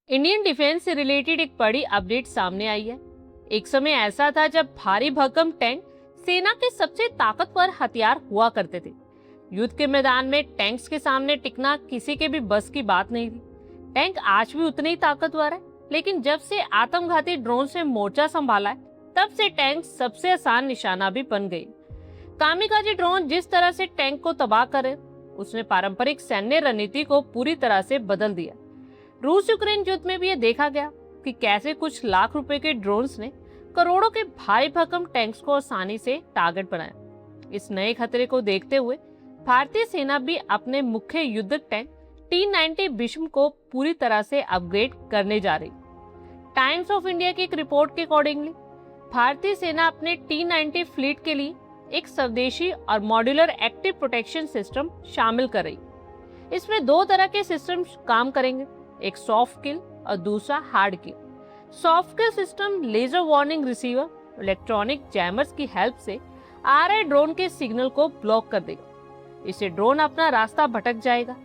Indian defence से related एक बड़ी अपडेट सामने आई है। एक समय ऐसा था जब भारी भरकम टैंक सेना के सबसे ताकतवर हथियार हुआ करते थे। युद्ध के मैदान में टैंक्स के सामने टिकना किसी के भी बस की बात नहीं थी। टैंक आज भी उतने ही ताकतवर है, लेकिन जब से आत्मघाती ड्रोन से मोर्चा संभाला है, तब से टैंक सबसे आसान निशाना भी बन गई। कामिकाजी ड्रोन जिस तरह से टैंक को तबाह करे, उसने पारंपरिक सैन्य रणनीति को पूरी तरह से बदल दिया। रूस यूक्रेन युद्ध में भी ये देखा गया कि कैसे कुछ लाख रुपए के ड्रोन्स ने करोड़ों के भारी भरकम टैंक्स को आसानी से टारगेट बनाया। इस नए खतरे को देखते हुए भारतीय सेना भी अपने मुख्य युद्धक टैंक T-90 भीष्म को पूरी तरह से अपग्रेड करने जा रही। टाइम्स ऑफ इंडिया की एक रिपोर्ट के अकॉर्डिंगली भारतीय सेना अपने T-90 फ्लीट के लिए एक स्वदेशी और मॉड्यूलर एक्टिव प्रोटेक्शन सिस्टम शामिल कर रही। इसमें दो तरह के सिस्टम काम करेंगे, एक सॉफ्ट किल और दूसरा hard kill. Soft kill system laser warning receiver, electronic jammers की हेल्प से आ रहे ड्रोन के सिग्नल को ब्लॉक कर देगा। इससे ड्रोन अपना रास्ता भटक जाएगा।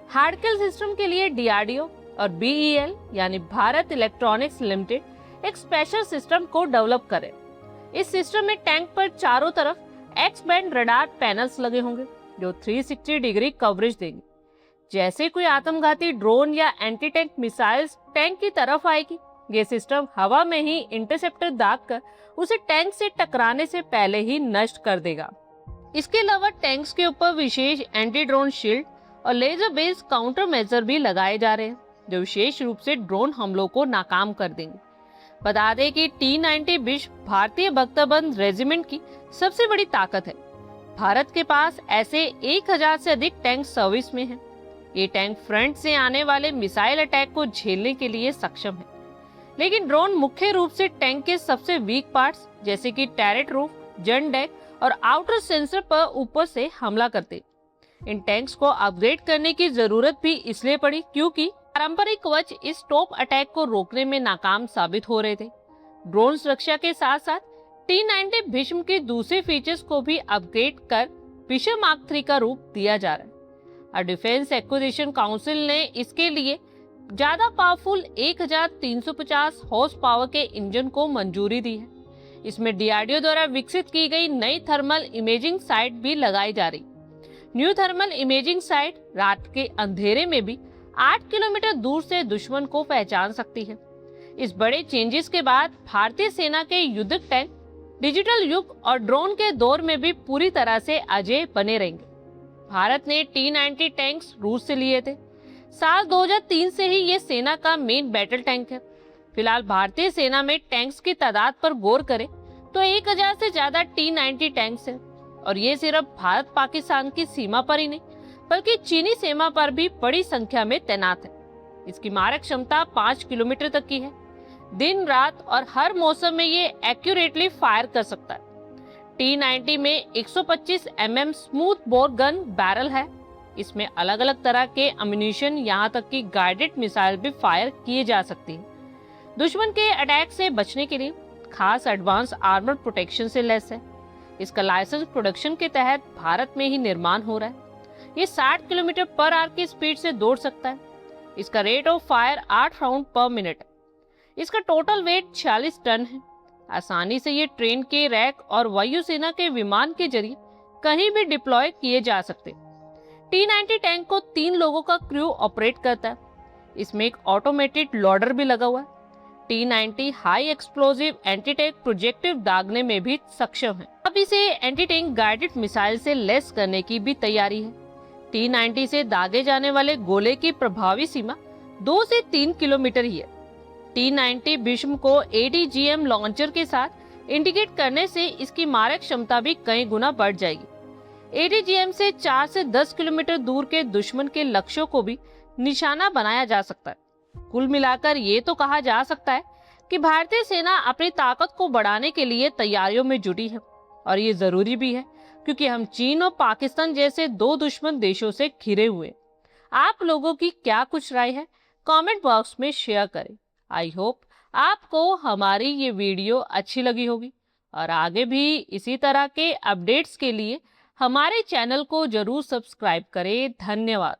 हार्ड किल सिस्टम के लिए DRDO और BEL यानी भारत इलेक्ट्रॉनिक्स लिमिटेड एक स्पेशल सिस्टम को डेवलप करे। इस सिस्टम में टैंक पर चारों तरफ एक्स बैंड रडार पैनल्स लगे होंगे जो 360 डिग्री कवरेज देंगे। जैसे कोई आत्मघाती ड्रोन या एंटी टैंक मिसाइल्स टैंक की तरफ आएगी, ये सिस्टम हवा में ही इंटरसेप्टर दागकर उसे टैंक से टकराने से पहले ही नष्ट कर देगा। इसके अलावा टैंक्स के ऊपर विशेष एंटी ड्रोन शील्ड और लेजर बेस्ड काउंटर मेजर भी लगाए जा रहे हैं, जो विशेष रूप से ड्रोन हमलों को नाकाम कर देंगे। बता दें कि T-90 भीष्म भारतीय बख्तरबंद रेजिमेंट की सबसे बड़ी ताकत है। भारत के पास ऐसे 1000 से अधिक टैंक सर्विस में हैं। ये टैंक फ्रंट से आने वाले मिसाइल अटैक को झेलने के लिए सक्षम है। लेकिन ड्रोन मुख्य रूप से टैंक के सबसे वीक पार्ट्स जैसे कि टैरेट रूफ, जन डेक और आउटर सेंसर पर ऊपर से हमला करते। इन टैंक्स को अपग्रेड करने की जरूरत भी इसलिए पड़ी क्योंकि पारंपरिक कवच इस टॉप अटैक को रोकने में नाकाम साबित हो रहे थे। ड्रोन सुरक्षा के साथ साथ T-90 भीष्म के दूसरे फीचर्स को भी अपग्रेड कर भीष्म मार्क 3 का रूप दिया जा रहा है। और डिफेंस एक्विजिशन काउंसिल ने इसके लिए ज्यादा पावरफुल 1350 हॉर्स पावर के इंजन को मंजूरी दी है। इसमें DRDO द्वारा विकसित की गई नई थर्मल इमेजिंग साइट भी लगाई जा रही। न्यू थर्मल इमेजिंग साइट रात के अंधेरे में भी 8 किलोमीटर दूर से दुश्मन को पहचान सकती है। इस बड़े चेंजेस के बाद भारतीय सेना के युद्धक टैंक डिजिटल युग और ड्रोन के दौर में भी पूरी तरह से अजेय बने रहेंगे। भारत ने T-90 टैंक्स रूस से लिए थे। साल 2003 से ही ये सेना का मेन बैटल टैंक है। फिलहाल भारतीय सेना में टैंक्स की तादाद पर गौर करें तो 1000 से ज्यादा T-90 टैंक्स हैं। और ये सिर्फ भारत पाकिस्तान की सीमा पर ही नहीं बल्कि चीनी सीमा पर भी बड़ी संख्या में तैनात है। इसकी मारक क्षमता 5 किलोमीटर तक की है। दिन रात और हर मौसम में ये एक्यूरेटली फायर कर सकता है। T-90 में 125 mm smooth bore gun barrel है। इसमें अलग अलग तरह के अम्यूनिशन, यहाँ तक कि गाइडेड मिसाइल भी फायर किए जा सकती है। दुश्मन के अटैक से बचने के लिए खास एडवांस आर्मर प्रोटेक्शन से लैस है। इसका लाइसेंस प्रोडक्शन के तहत भारत में ही निर्माण हो रहा है। ये 60 किलोमीटर पर आवर की स्पीड से दौड़ सकता है। इसका रेट ऑफ फायर 8 राउंड पर मिनट है। इसका टोटल वेट 46 टन है। आसानी से ये ट्रेन के रैक और वायुसेना के विमान के जरिए कहीं भी डिप्लॉय किए जा सकते। T-90 टैंक को 3 लोगों का क्रू ऑपरेट करता है। इसमें एक ऑटोमेटेड लोडर भी लगा हुआ है। T-90 high explosive anti tank projectile दागने में भी सक्षम है। अब इसे एंटी टैंक गाइडेड मिसाइल से लेस करने की भी तैयारी है। T-90 से दागे जाने वाले गोले की प्रभावी सीमा 2 से 3 किलोमीटर ही है। T-90 भीष्म को ADGM लॉन्चर के साथ इंटीग्रेट करने से इसकी मारक क्षमता भी कई गुना बढ़ जाएगी। ADGM से 4 से 10 किलोमीटर दूर के दुश्मन के लक्ष्यों को भी निशाना बनाया जा सकता है। कुल मिलाकर ये तो कहा जा सकता है कि भारतीय सेना अपनी ताकत को बढ़ाने के लिए तैयारियों में जुटी है। और ये जरूरी भी है क्योंकि हम चीन और पाकिस्तान जैसे 2 दुश्मन देशों से घिरे हुए। आप लोगों की क्या कुछ राय है, कमेंट बॉक्स में शेयर करें। आई होप आपको हमारी ये वीडियो अच्छी लगी होगी और आगे भी इसी तरह के अपडेट्स के लिए हमारे चैनल को जरूर सब्सक्राइब करें। धन्यवाद।